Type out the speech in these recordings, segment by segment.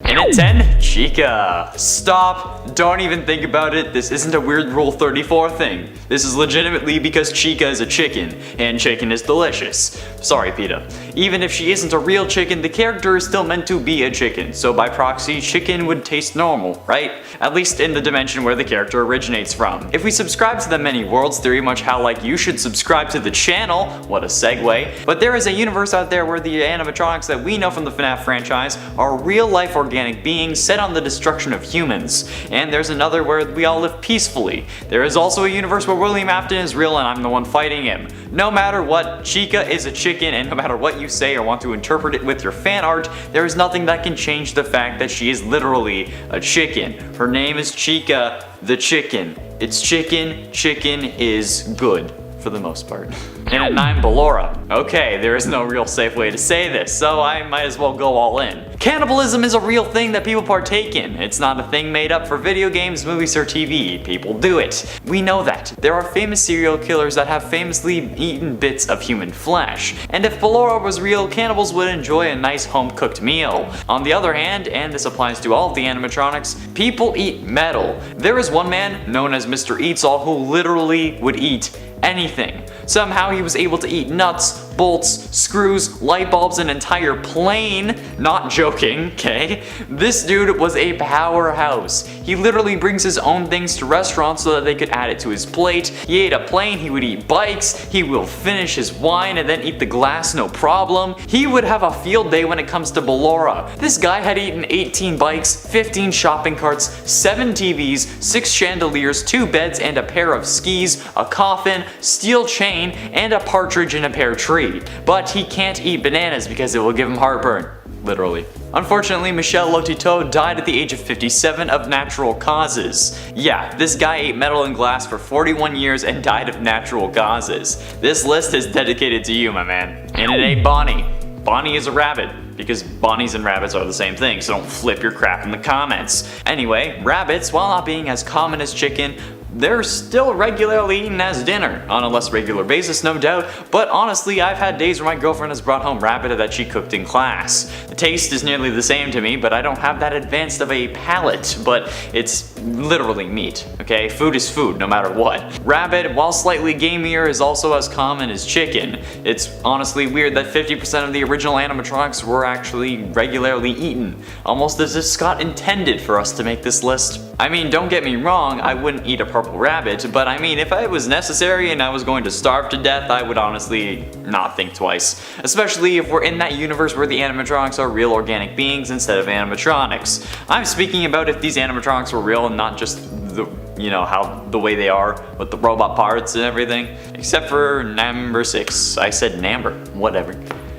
And at 10, Chica. Stop, don't even think about it. This isn't a weird Rule 34 thing. This is legitimately because Chica is a chicken, and chicken is delicious. Sorry, PETA. Even if she isn't a real chicken, the character is still meant to be a chicken, so by proxy, chicken would taste normal, right? At least in the dimension where the character originates from. If we subscribe to the many worlds theory, much how like you should subscribe to the channel, what a segue, but there is a universe out there where the animatronics that we know from the FNAF franchise are real-life organic beings set on the destruction of humans. And there's another where we all live peacefully. There is also a universe where William Afton is real and I'm the one fighting him. No matter what, Chica is a chicken, and no matter what you say or want to interpret it with your fan art, there is nothing that can change the fact that she is literally a chicken. Her name is Chica the chicken. It's chicken, chicken is good. For the most part. And at 9, Ballora. Okay, there is no real safe way to say this, so I might as well go all in. Cannibalism is a real thing that people partake in. It's not a thing made up for video games, movies, or TV. People do it. We know that. There are famous serial killers that have famously eaten bits of human flesh. And if Ballora was real, cannibals would enjoy a nice home-cooked meal. On the other hand, and this applies to all of the animatronics, people eat metal. There is one man, known as Mr. Eats All, who literally would eat anything. Somehow he was able to eat nuts, bolts, screws, light bulbs, an entire plane. Not joking, okay? This dude was a powerhouse. He literally brings his own things to restaurants so that they could add it to his plate. He ate a plane, he would eat bikes, he will finish his wine and then eat the glass no problem. He would have a field day when it comes to Ballora. This guy had eaten 18 bikes, 15 shopping carts, 7 TVs, 6 chandeliers, 2 beds and a pair of skis, a coffin, steel chain, and a partridge in a pear tree. But he can't eat bananas because it will give him heartburn. Literally. Unfortunately, Michel Lotito died at the age of 57 of natural causes. Yeah, this guy ate metal and glass for 41 years and died of natural causes. This list is dedicated to you, my man. And it ain't Bonnie. Bonnie is a rabbit, because bunnies and rabbits are the same thing, so don't flip your crap in the comments. Anyway, rabbits, while not being as common as chicken, they're still regularly eaten as dinner, on a less regular basis no doubt, but honestly I've had days where my girlfriend has brought home rabbit that she cooked in class. The taste is nearly the same to me, but I don't have that advanced of a palate, but it's literally meat, okay? Food is food, no matter what. Rabbit, while slightly gamier, is also as common as chicken. It's honestly weird that 50% of the original animatronics were actually regularly eaten, almost as if Scott intended for us to make this list. I mean, don't get me wrong, I wouldn't eat a purple rabbit, but I mean, if it was necessary and I was going to starve to death, I would honestly not think twice. Especially if we're in that universe where the animatronics are real organic beings instead of animatronics. I'm speaking about if these animatronics were real and not just the way they are with the robot parts and everything. Except for number 6. I said number, whatever.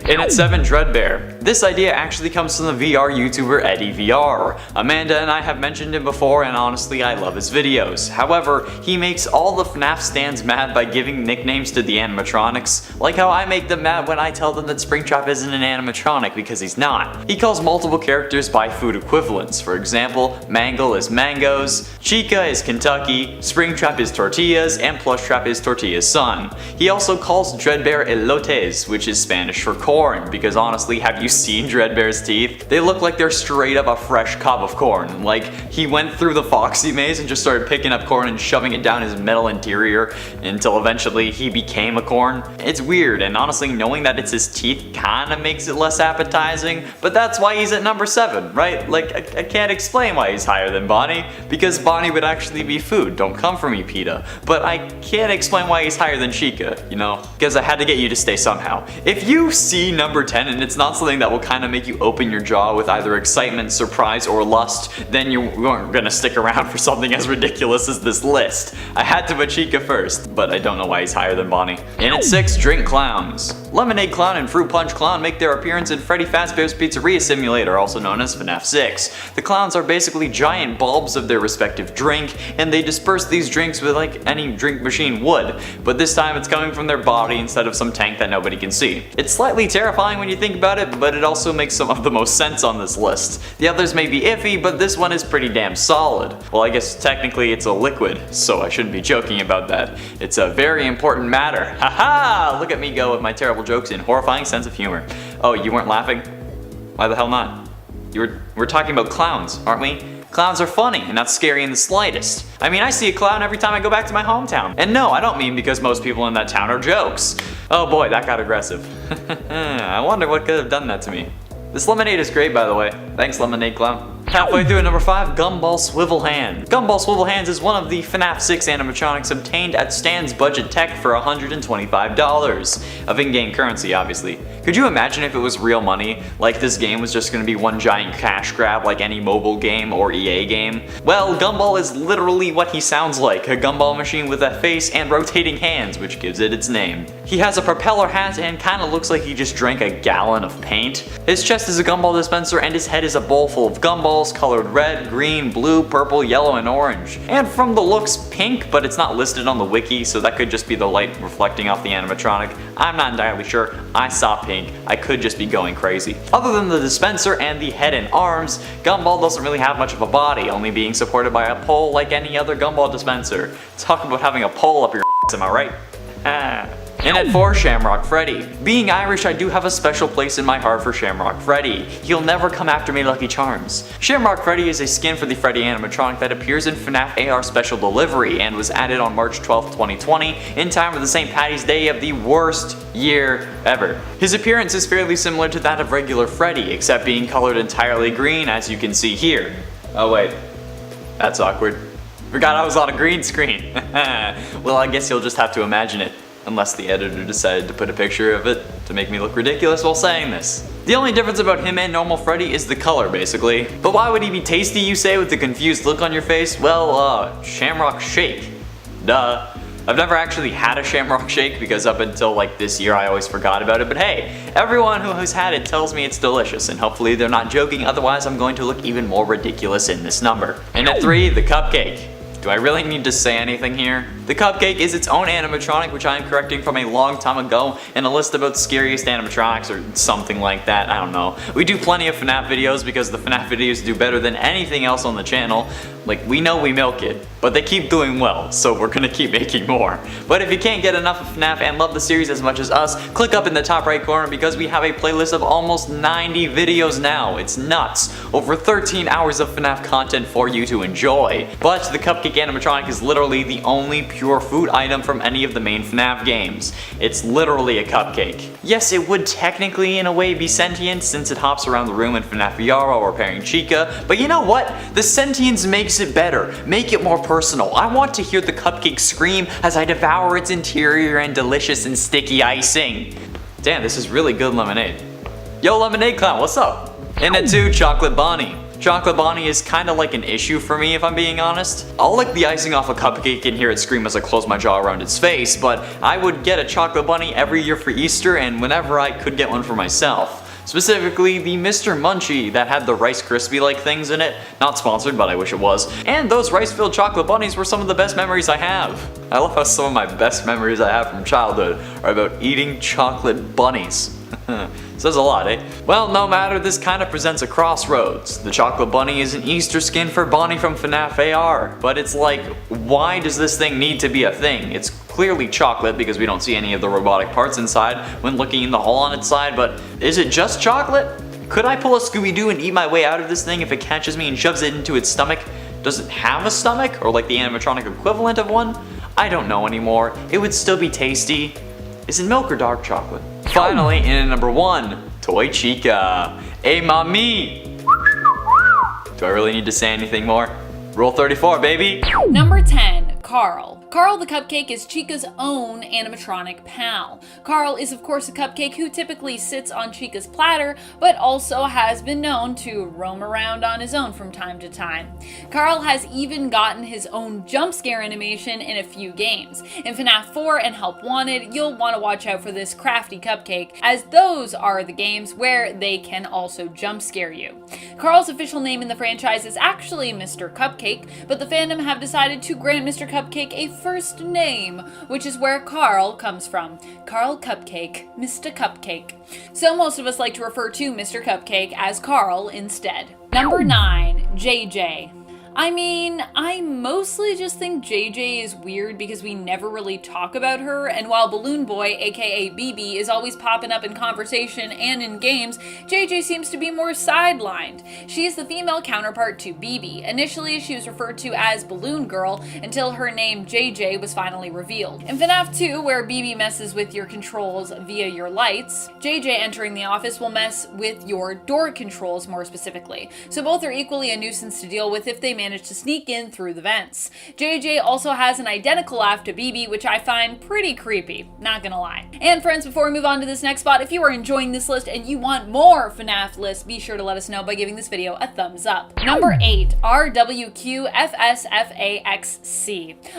And at 7, Dreadbear. This idea actually comes from the VR YouTuber Eddie VR. Amanda and I have mentioned him before, and honestly I love his videos. However, he makes all the FNAF stands mad by giving nicknames to the animatronics, like how I make them mad when I tell them that Springtrap isn't an animatronic because he's not. He calls multiple characters by food equivalents. For example, Mangle is mangoes, Chica is Kentucky, Springtrap is tortillas, and Plushtrap is Tortilla's son. He also calls Dreadbear elotes, which is Spanish for corn, because honestly, have you seen Dreadbear's teeth? They look like they're straight up a fresh cob of corn. Like, he went through the Foxy maze and just started picking up corn and shoving it down his metal interior until eventually he became a corn. It's weird, and honestly, knowing that it's his teeth kinda makes it less appetizing, but that's why he's at number 7, right? Like, I can't explain why he's higher than Bonnie, because Bonnie would actually be food. Don't come for me, PETA. But I can't explain why he's higher than Chica, you know? Because I had to get you to stay somehow. If you see number 10 and it's not something that will kind of make you open your jaw with either excitement, surprise, or lust, then you weren't gonna stick around for something as ridiculous as this list. I had to put Chica first, but I don't know why he's higher than Bonnie. And at 6, Drink Clowns. Lemonade Clown and Fruit Punch Clown make their appearance in Freddy Fazbear's Pizzeria Simulator, also known as FNAF 6. The clowns are basically giant bulbs of their respective drink, and they disperse these drinks with like any drink machine would, but this time it's coming from their body instead of some tank that nobody can see. It's slightly terrifying when you think about it, but it also makes some of the most sense on this list. The others may be iffy, but this one is pretty damn solid. Well, I guess technically it's a liquid, so I shouldn't be joking about that. It's a very important matter. Haha! Look at me go with my terrible jokes and horrifying sense of humor. Oh, you weren't laughing? Why the hell not? We're talking about clowns, aren't we? Clowns are funny and not scary in the slightest. I mean, I see a clown every time I go back to my hometown. And no, I don't mean because most people in that town are jokes. Oh boy, that got aggressive. I wonder what could have done that to me. This lemonade is great, by the way. Thanks, Lemonade Clown. Halfway through at number 5, Gumball Swivel Hand. Gumball Swivel Hands is one of the FNAF 6 animatronics obtained at Stan's Budget Tech for $125 of in-game currency, obviously. Could you imagine if it was real money, like this game was just gonna be one giant cash grab like any mobile game or EA game? Well, Gumball is literally what he sounds like, a gumball machine with a face and rotating hands, which gives it its name. He has a propeller hat and kinda looks like he just drank a gallon of paint. His chest is a gumball dispenser and his head is a bowl full of gumballs colored red, green, blue, purple, yellow, and orange. And from the looks, pink, but it's not listed on the wiki, so that could just be the light reflecting off the animatronic. I'm not entirely sure. I saw pink. I could just be going crazy. Other than the dispenser and the head and arms, Gumball doesn't really have much of a body, only being supported by a pole like any other gumball dispenser. Talk about having a pole up your ass, am I right? And at 4, Shamrock Freddy. Being Irish, I do have a special place in my heart for Shamrock Freddy. He'll never come after me, Lucky Charms. Shamrock Freddy is a skin for the Freddy animatronic that appears in FNAF AR Special Delivery and was added on March 12, 2020, in time for the St. Patty's Day of the worst year ever. His appearance is fairly similar to that of regular Freddy, except being colored entirely green, as you can see here. Oh wait, that's awkward. Forgot I was on a green screen. Well, I guess you'll just have to imagine it. Unless the editor decided to put a picture of it to make me look ridiculous while saying this. The only difference about him and normal Freddy is the color, basically. But why would he be tasty, you say, with the confused look on your face? Well, Shamrock Shake. Duh. I've never actually had a Shamrock Shake because up until like this year I always forgot about it, but hey, everyone who has had it tells me it's delicious and hopefully they're not joking, otherwise I'm going to look even more ridiculous in this number. And at 3, the Cupcake. Do I really need to say anything here? The Cupcake is its own animatronic, which I am correcting from a long time ago in a list about scariest animatronics or something like that, I don't know. We do plenty of FNAF videos because the FNAF videos do better than anything else on the channel. Like, we know we milk it, but they keep doing well, so we're gonna keep making more. But if you can't get enough of FNAF and love the series as much as us, click up in the top right corner because we have a playlist of almost 90 videos now. It's nuts. Over 13 hours of FNAF content for you to enjoy. But the Cupcake animatronic is literally the only pure food item from any of the main FNAF games. It's literally a cupcake. Yes, it would technically in a way be sentient since it hops around the room in FNAF VR while repairing Chica, but you know what? The sentience makes it better. Make it more personal. I want to hear the cupcake scream as I devour its interior and delicious and sticky icing. Damn, this is really good lemonade. Yo, Lemonade Clown, what's up? And at 2, Chocolate Bonnie. Chocolate Bonnie is kinda like an issue for me if I'm being honest. I'll lick the icing off a cupcake and hear it scream as I close my jaw around its face, but I would get a Chocolate Bunny every year for Easter and whenever I could get one for myself. Specifically, the Mr. Munchie that had the Rice Krispie-like things in it. Not sponsored, but I wish it was. And those rice-filled chocolate bunnies were some of the best memories I have. I love how some of my best memories I have from childhood are about eating chocolate bunnies. Says a lot, eh? Well, no matter, this kind of presents a crossroads. The chocolate bunny is an Easter skin for Bonnie from FNAF AR, but it's like, why does this thing need to be a thing? It's clearly chocolate because we don't see any of the robotic parts inside when looking in the hole on its side, but is it just chocolate? Could I pull a Scooby-Doo and eat my way out of this thing if it catches me and shoves it into its stomach? Does it have a stomach, or like the animatronic equivalent of one? I don't know anymore. It would still be tasty. Is it milk or dark chocolate? Finally, in at number 1, Toy Chica. Hey, mommy! Do I really need to say anything more? Rule 34, baby! Number 10, Carl. Carl the Cupcake is Chica's own animatronic pal. Carl is of course a cupcake who typically sits on Chica's platter, but also has been known to roam around on his own from time to time. Carl has even gotten his own jump scare animation in a few games. In FNAF 4 and Help Wanted, you'll want to watch out for this crafty cupcake, as those are the games where they can also jump scare you. Carl's official name in the franchise is actually Mr. Cupcake, but the fandom have decided to grant Mr. Cupcake a first name, which is where Carl comes from. Carl Cupcake, Mr. Cupcake. So most of us like to refer to Mr. Cupcake as Carl instead. Number 9, JJ. I mean, I mostly just think JJ is weird because we never really talk about her, and while Balloon Boy, aka BB, is always popping up in conversation and in games, JJ seems to be more sidelined. She is the female counterpart to BB. Initially, she was referred to as Balloon Girl until her name JJ was finally revealed. In FNAF 2, where BB messes with your controls via your lights, JJ entering the office will mess with your door controls more specifically, so both are equally a nuisance to deal with if they manage to sneak in through the vents. JJ also has an identical laugh to BB, which I find pretty creepy, not gonna lie. And friends, before we move on to this next spot, if you are enjoying this list and you want more FNAF lists, be sure to let us know by giving this video a thumbs up. Number 8, RWQFSFAXC,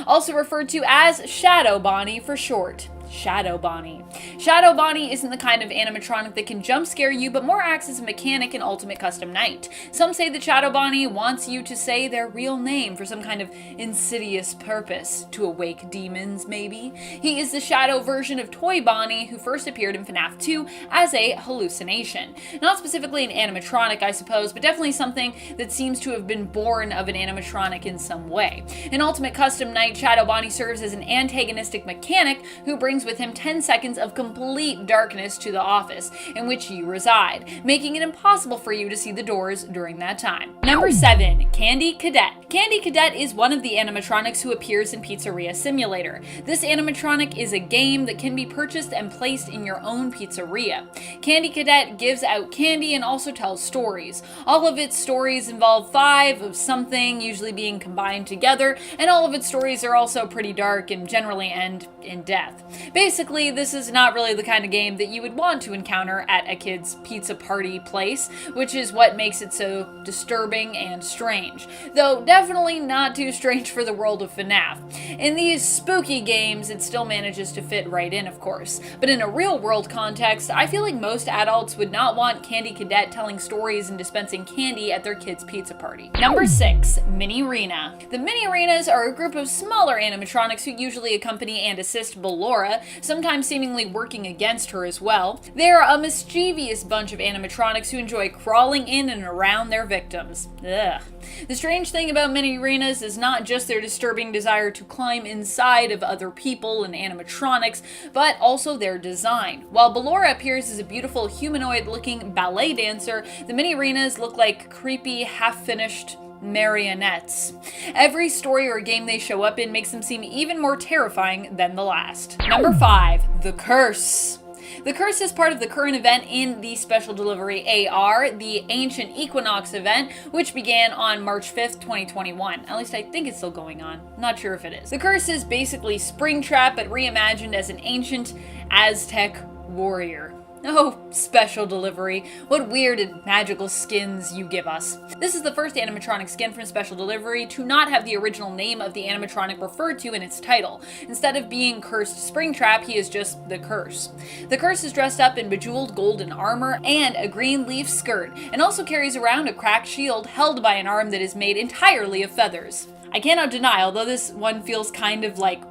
also referred to as Shadow Bonnie for short. Shadow Bonnie. Shadow Bonnie isn't the kind of animatronic that can jump scare you, but more acts as a mechanic in Ultimate Custom Night. Some say that Shadow Bonnie wants you to say their real name for some kind of insidious purpose, to awake demons maybe. He is the shadow version of Toy Bonnie, who first appeared in FNAF 2 as a hallucination. Not specifically an animatronic, I suppose, but definitely something that seems to have been born of an animatronic in some way. In Ultimate Custom Night, Shadow Bonnie serves as an antagonistic mechanic who brings with him 10 seconds of complete darkness to the office in which you reside, making it impossible for you to see the doors during that time. Number 7, Candy Cadet. Candy Cadet is one of the animatronics who appears in Pizzeria Simulator. This animatronic is a game that can be purchased and placed in your own pizzeria. Candy Cadet gives out candy and also tells stories. All of its stories involve 5 of something, usually being combined together, and all of its stories are also pretty dark and generally end in death. Basically, this is not really the kind of game that you would want to encounter at a kid's pizza party place, which is what makes it so disturbing and strange. Though definitely not too strange for the world of FNAF. In these spooky games, it still manages to fit right in, of course. But in a real-world context, I feel like most adults would not want Candy Cadet telling stories and dispensing candy at their kid's pizza party. Number 6, Mini Rena. The Mini Renas are a group of smaller animatronics who usually accompany and assist Ballora, sometimes seemingly working against her as well. They are a mischievous bunch of animatronics who enjoy crawling in and around their victims. Ugh. The strange thing about Mini Renas is not just their disturbing desire to climb inside of other people and animatronics, but also their design. While Ballora appears as a beautiful humanoid-looking ballet dancer, the Mini Renas look like creepy, half-finished marionettes. Every story or game they show up in makes them seem even more terrifying than the last. Number 5, The Curse. The Curse is part of the current event in the Special Delivery AR, the Ancient Equinox event, which began on March 5th, 2021. At least I think it's still going on. Not sure if it is. The Curse is basically Springtrap, but reimagined as an ancient Aztec warrior. Oh, Special Delivery, what weird and magical skins you give us. This is the first animatronic skin from Special Delivery to not have the original name of the animatronic referred to in its title. Instead of being Cursed Springtrap, he is just the Curse. The Curse is dressed up in bejeweled golden armor and a green leaf skirt, and also carries around a cracked shield held by an arm that is made entirely of feathers. I cannot deny, although this one feels kind of like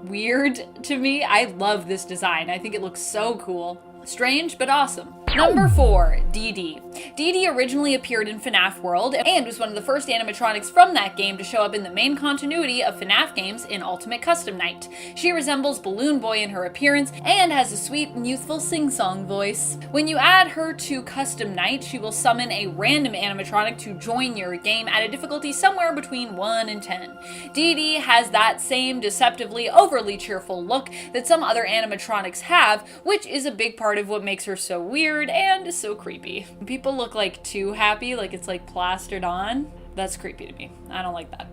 weird to me, I love this design. I think it looks so cool. Strange, but awesome. Number 4, Dee Dee. Dee Dee originally appeared in FNAF World and was one of the first animatronics from that game to show up in the main continuity of FNAF games in Ultimate Custom Night. She resembles Balloon Boy in her appearance and has a sweet and youthful sing-song voice. When you add her to Custom Night, she will summon a random animatronic to join your game at a difficulty somewhere between 1 and 10. Dee Dee has that same deceptively overly cheerful look that some other animatronics have, which is a big part of what makes her so weird and so creepy. People look like too happy, like it's like plastered on. That's creepy to me. I don't like that.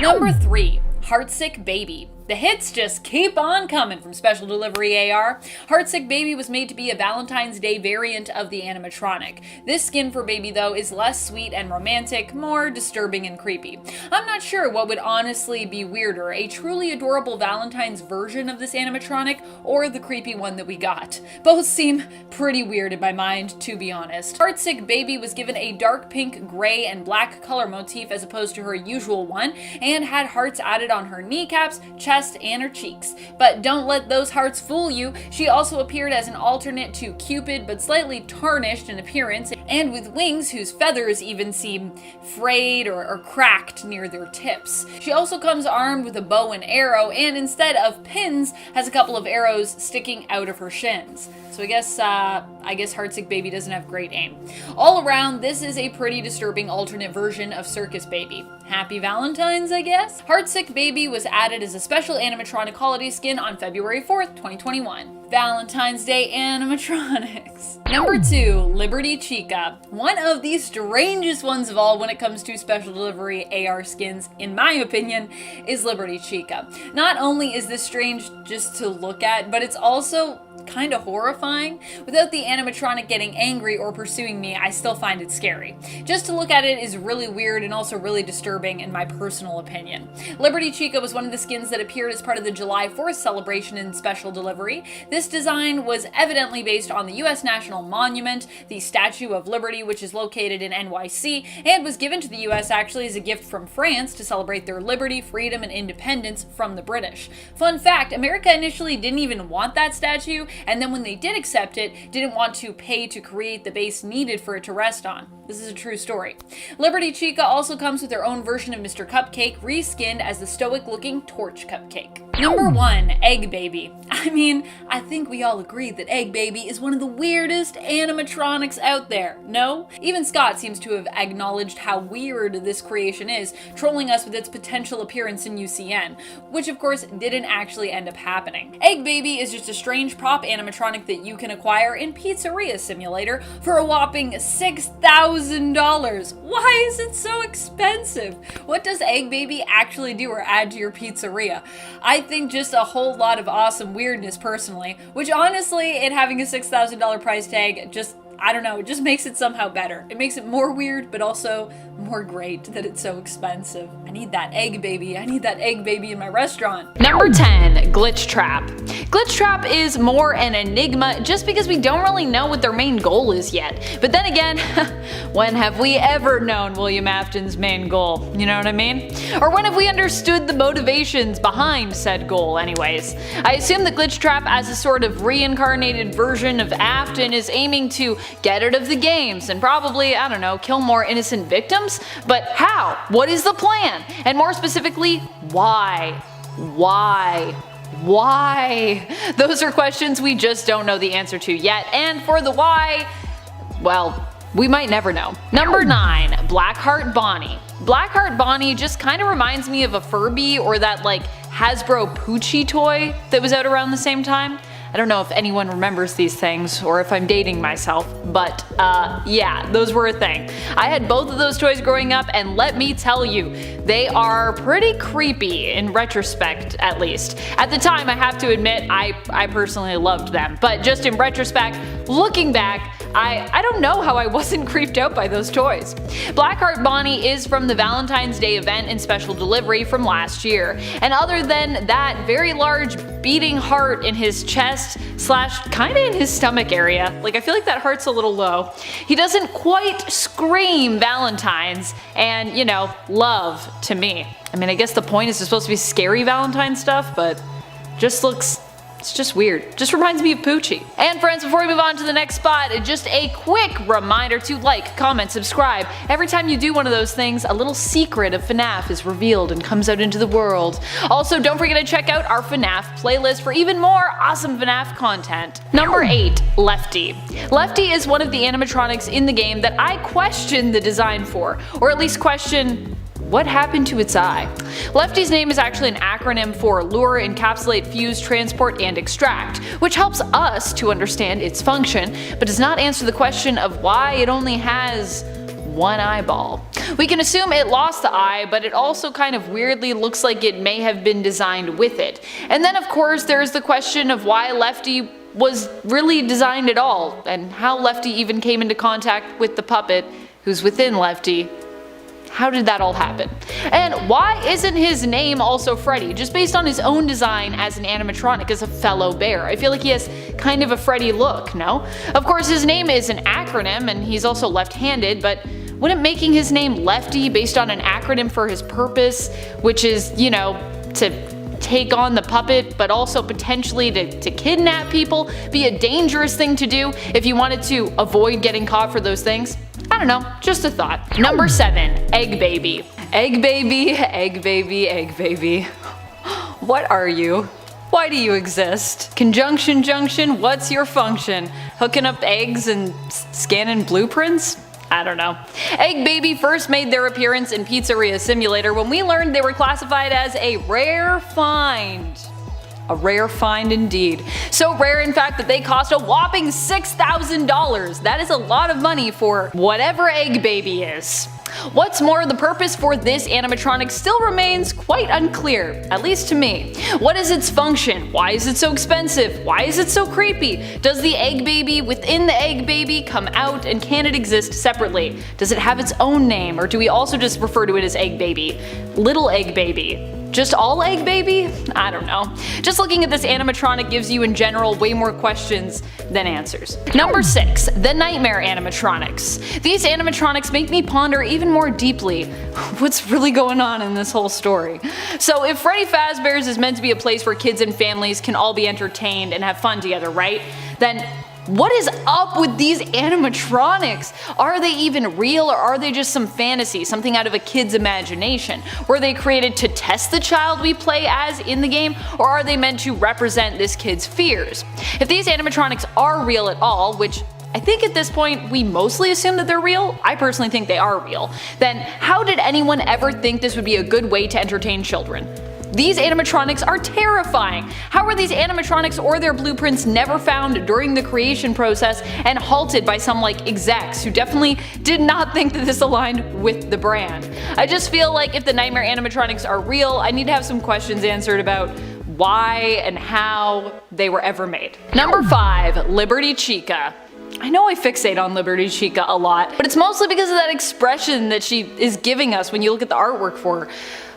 Number 3, Heartsick Baby. The hits just keep on coming from Special Delivery AR. Heartsick Baby was made to be a Valentine's Day variant of the animatronic. This skin for Baby, though, is less sweet and romantic, more disturbing and creepy. I'm not sure what would honestly be weirder, a truly adorable Valentine's version of this animatronic, or the creepy one that we got. Both seem pretty weird in my mind, to be honest. Heartsick Baby was given a dark pink, gray, and black color motif as opposed to her usual one, and had hearts added on her kneecaps, chest, and her cheeks. But don't let those hearts fool you. She also appeared as an alternate to Cupid, but slightly tarnished in appearance, and with wings whose feathers even seem frayed or cracked near their tips. She also comes armed with a bow and arrow, and instead of pins, has a couple of arrows sticking out of her shins. So I guess Heartsick Baby doesn't have great aim. All around, this is a pretty disturbing alternate version of Circus Baby. Happy Valentine's, I guess? Heartsick Baby was added as a special animatronic holiday skin on February 4th, 2021. Valentine's Day animatronics. Number 2, Liberty Chica. One of the strangest ones of all when it comes to special delivery AR skins, in my opinion, is Liberty Chica. Not only is this strange just to look at, but it's also kind of horrifying. Without the animatronic getting angry or pursuing me, I still find it scary. Just to look at it is really weird and also really disturbing in my personal opinion. Liberty Chica was one of the skins that appeared as part of the July 4th celebration in special delivery. This design was evidently based on the US National Monument, the Statue of Liberty, which is located in NYC, and was given to the US actually as a gift from France to celebrate their liberty, freedom, and independence from the British. Fun fact, America initially didn't even want that statue, and then when they did accept it, didn't want to pay to create the base needed for it to rest on. This is a true story. Liberty Chica also comes with their own version of Mr. Cupcake, reskinned as the stoic-looking Torch Cupcake. Number 1, Egg Baby. I mean, I think we all agree that Egg Baby is one of the weirdest animatronics out there, no? Even Scott seems to have acknowledged how weird this creation is, trolling us with its potential appearance in UCN, which of course didn't actually end up happening. Egg Baby is just a strange prop animatronic that you can acquire in Pizzeria Simulator for a whopping $6,000. Why is it so expensive? What does Egg Baby actually do or add to your pizzeria? I think just a whole lot of awesome weirdness personally, which honestly, it having a $6,000 price tag just, I don't know, it just makes it somehow better. It makes it more weird, but also more great that it's so expensive. I need that Egg Baby. I need that Egg Baby in my restaurant. Number 10, Glitch Trap. Glitch Trap is more an enigma just because we don't really know what their main goal is yet. But then again, when have we ever known William Afton's main goal? You know what I mean? Or when have we understood the motivations behind said goal anyways? I assume the Glitch Trap as a sort of reincarnated version of Afton is aiming to get out of the games and probably, I don't know, kill more innocent victims? But how? What is the plan? And more specifically, why? Why? Why? Those are questions we just don't know the answer to yet, and for the why, well, we might never know. Number 9, Blackheart Bonnie. Blackheart Bonnie just kind of reminds me of a Furby or that like Hasbro Poochie toy that was out around the same time. I don't know if anyone remembers these things or if I'm dating myself, but yeah, those were a thing. I had both of those toys growing up, and let me tell you, they are pretty creepy in retrospect, at least. At the time, I have to admit, I personally loved them, but just in retrospect, looking back, I don't know how I wasn't creeped out by those toys. Blackheart Bonnie is from the Valentine's Day event in special delivery from last year, and other than that very large beating heart in his chest slash kinda in his stomach area, like I feel like that heart's a little low, he doesn't quite scream Valentine's and, you know, love to me. I mean, I guess the point is it's supposed to be scary Valentine stuff, but just looks, it's just weird. Just reminds me of Poochie. And friends, before we move on to the next spot, just a quick reminder to like, comment, subscribe. Every time you do one of those things, a little secret of FNAF is revealed and comes out into the world. Also, don't forget to check out our FNAF playlist for even more awesome FNAF content. Number 8, Lefty. Lefty is one of the animatronics in the game that I question the design for, or at least question what happened to its eye. Lefty's name is actually an acronym for Lure, Encapsulate, Fuse, Transport, and Extract, which helps us to understand its function, but does not answer the question of why it only has one eyeball. We can assume it lost the eye, but it also kind of weirdly looks like it may have been designed with it. And then of course there's the question of why Lefty was really designed at all, and how Lefty even came into contact with the puppet who's within Lefty. How did that all happen? And why isn't his name also Freddy, just based on his own design as an animatronic as a fellow bear? I feel like he has kind of a Freddy look, no? Of course his name is an acronym and he's also left-handed, but wouldn't making his name Lefty based on an acronym for his purpose, which is, you know, to take on the puppet, but also potentially to kidnap people, be a dangerous thing to do if you wanted to avoid getting caught for those things? I don't know, just a thought. Number 7, egg baby. Egg baby, egg baby, egg baby. What are you? Why do you exist? Conjunction junction, what's your function? Hooking up eggs and scanning blueprints? I don't know. Egg Baby first made their appearance in Pizzeria Simulator when we learned they were classified as a rare find. A rare find indeed. So rare in fact that they cost a whopping $6,000. That is a lot of money for whatever Egg Baby is. What's more, the purpose for this animatronic still remains quite unclear, at least to me. What is its function? Why is it so expensive? Why is it so creepy? Does the Egg Baby within the Egg Baby come out, and can it exist separately? Does it have its own name, or do we also just refer to it as Egg Baby? Little Egg Baby? Just all Egg Baby? I don't know. Just looking at this animatronic gives you in general way more questions than answers. Number 6, the Nightmare animatronics. These animatronics make me ponder even more deeply what's really going on in this whole story. So if Freddy Fazbear's is meant to be a place where kids and families can all be entertained and have fun together, right? Then what is up with these animatronics? Are they even real, or are they just some fantasy, something out of a kid's imagination? Were they created to test the child we play as in the game, or are they meant to represent this kid's fears? If these animatronics are real at all, which I think at this point we mostly assume that they're real, I personally think they are real, then how did anyone ever think this would be a good way to entertain children? These animatronics are terrifying. How were these animatronics or their blueprints never found during the creation process and halted by some execs who definitely did not think that this aligned with the brand? I just feel like if the Nightmare animatronics are real, I need to have some questions answered about why and how they were ever made. Number 5, Liberty Chica. I know I fixate on Liberty Chica a lot, but it's mostly because of that expression that she is giving us when you look at the artwork for her.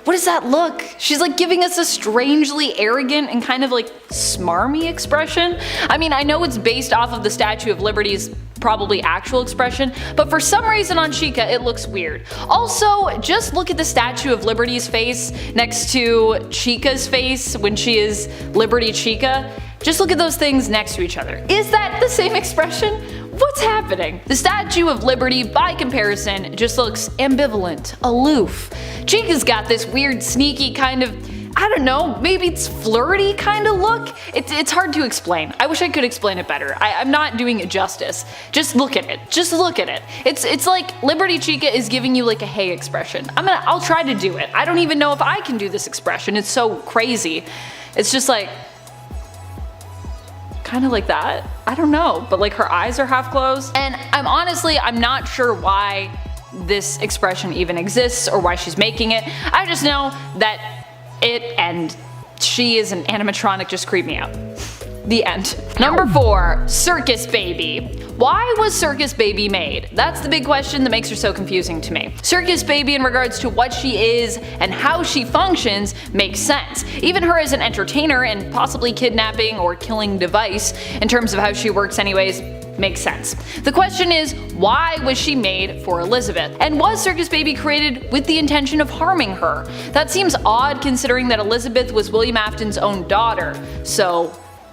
What does that look? She's giving us a strangely arrogant and kind of smarmy expression. I mean, I know it's based off of the Statue of Liberty's probably actual expression, but for some reason on Chica it looks weird. Also, just look at the Statue of Liberty's face next to Chica's face when she is Liberty Chica. Just look at those things next to each other. Is that the same expression? What's happening? The Statue of Liberty, by comparison, just looks ambivalent, aloof. Chica's got this weird, sneaky kind of, I don't know, maybe it's flirty kind of look? It's hard to explain. I wish I could explain it better. I'm not doing it justice. Just look at it. Just look at it. It's like Liberty Chica is giving you a hey expression. I'll try to do it. I don't even know if I can do this expression. It's so crazy. It's just kind of like that. I don't know, but her eyes are half closed. And I'm not sure why this expression even exists or why she's making it. I just know that it and she is an animatronic just creep me out. The end. Number 4, Circus Baby. Why was Circus Baby made? That's the big question that makes her so confusing to me. Circus Baby, in regards to what she is and how she functions, makes sense. Even her as an entertainer and possibly kidnapping or killing device, in terms of how she works anyways, makes sense. The question is, why was she made for Elizabeth? And was Circus Baby created with the intention of harming her? That seems odd considering that Elizabeth was William Afton's own daughter. So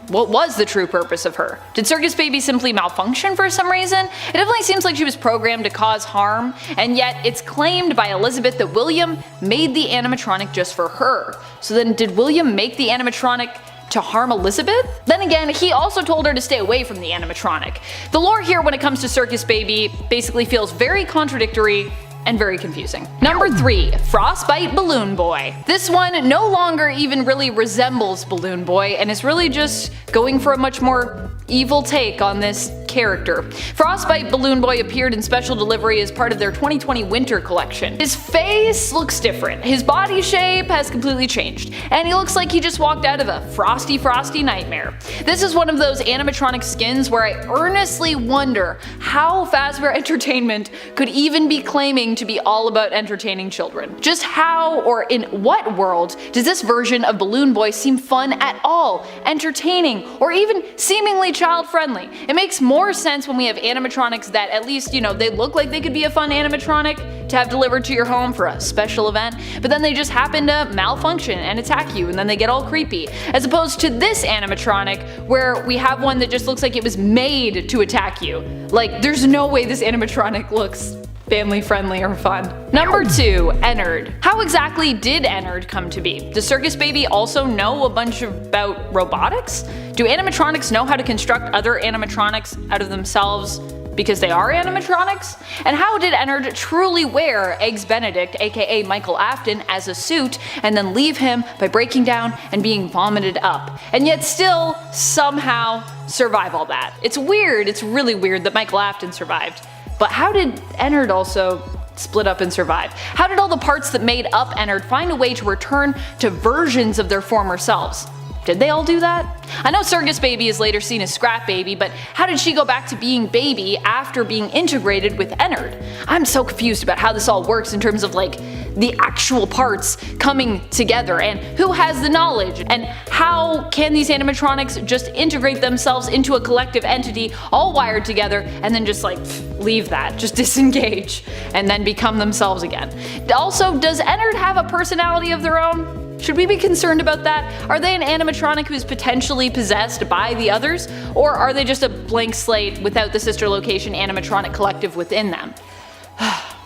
what was the true purpose of her? Did Circus Baby simply malfunction for some reason? It definitely seems like she was programmed to cause harm, and yet it's claimed by Elizabeth that William made the animatronic just for her. So then did William make the animatronic to harm Elizabeth? Then again, he also told her to stay away from the animatronic. The lore here when it comes to Circus Baby basically feels very contradictory and very confusing. Number 3, Frostbite Balloon Boy. This one no longer even really resembles Balloon Boy and is really just going for a much more evil take on this character. Frostbite Balloon Boy appeared in special delivery as part of their 2020 winter collection. His face looks different, his body shape has completely changed, and he looks like he just walked out of a frosty nightmare. This is one of those animatronic skins where I earnestly wonder how Fazbear Entertainment could even be claiming to be all about entertaining children. Just how or in what world does this version of Balloon Boy seem fun at all, entertaining, or even seemingly child-friendly? It makes more more sense when we have animatronics that at least, they look like they could be a fun animatronic to have delivered to your home for a special event, but then they just happen to malfunction and attack you and then they get all creepy. As opposed to this animatronic where we have one that just looks like it was made to attack you. Like, there's no way this animatronic looks family friendly or fun. Number 2, Ennard. How exactly did Ennard come to be? Does Circus Baby also know a bunch about robotics? Do animatronics know how to construct other animatronics out of themselves because they are animatronics? And how did Ennard truly wear Eggs Benedict, aka Michael Afton, as a suit and then leave him by breaking down and being vomited up, and yet still somehow survive all that? It's weird, it's really weird that Michael Afton survived. But how did Ennard also split up and survive? How did all the parts that made up Ennard find a way to return to versions of their former selves? Did they all do that? I know Circus Baby is later seen as Scrap Baby, but how did she go back to being Baby after being integrated with Ennard? I'm so confused about how this all works in terms of like the actual parts coming together and who has the knowledge and how can these animatronics just integrate themselves into a collective entity all wired together and then just like leave that, just disengage and then become themselves again. Also, does Ennard have a personality of their own? Should we be concerned about that? Are they an animatronic who's potentially possessed by the others? Or are they just a blank slate without the sister location animatronic collective within them?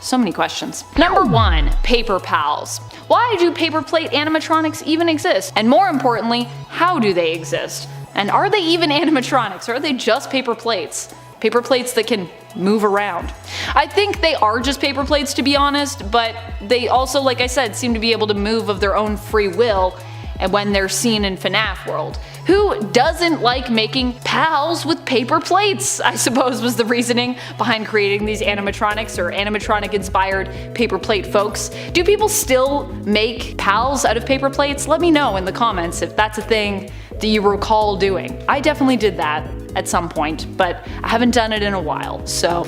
So many questions. Number 1, Paper Pals. Why do paper plate animatronics even exist? And more importantly, how do they exist? And are they even animatronics, or are they just paper plates? Paper plates that can move around. I think they are just paper plates, to be honest, but they also, like I said, seem to be able to move of their own free will and when they're seen in FNAF world. Who doesn't like making pals with paper plates, I suppose was the reasoning behind creating these animatronics or animatronic inspired paper plate folks. Do people still make pals out of paper plates? Let me know in the comments if that's a thing that you recall doing. I definitely did that at some point, but I haven't done it in a while, so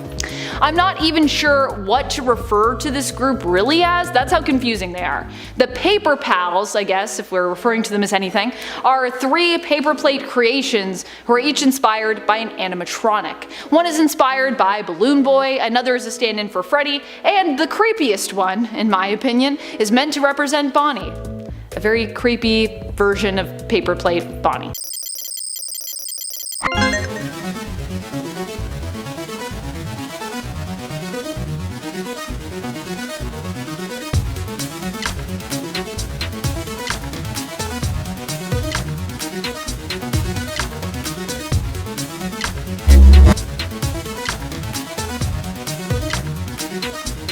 I'm not even sure what to refer to this group really as. That's how confusing they are. The Paper Pals, I guess, if we're referring to them as anything, are 3 paper plate creations who are each inspired by an animatronic. One is inspired by Balloon Boy, another is a stand-in for Freddy, and the creepiest one, in my opinion, is meant to represent Bonnie. A very creepy version of paper plate Bonnie.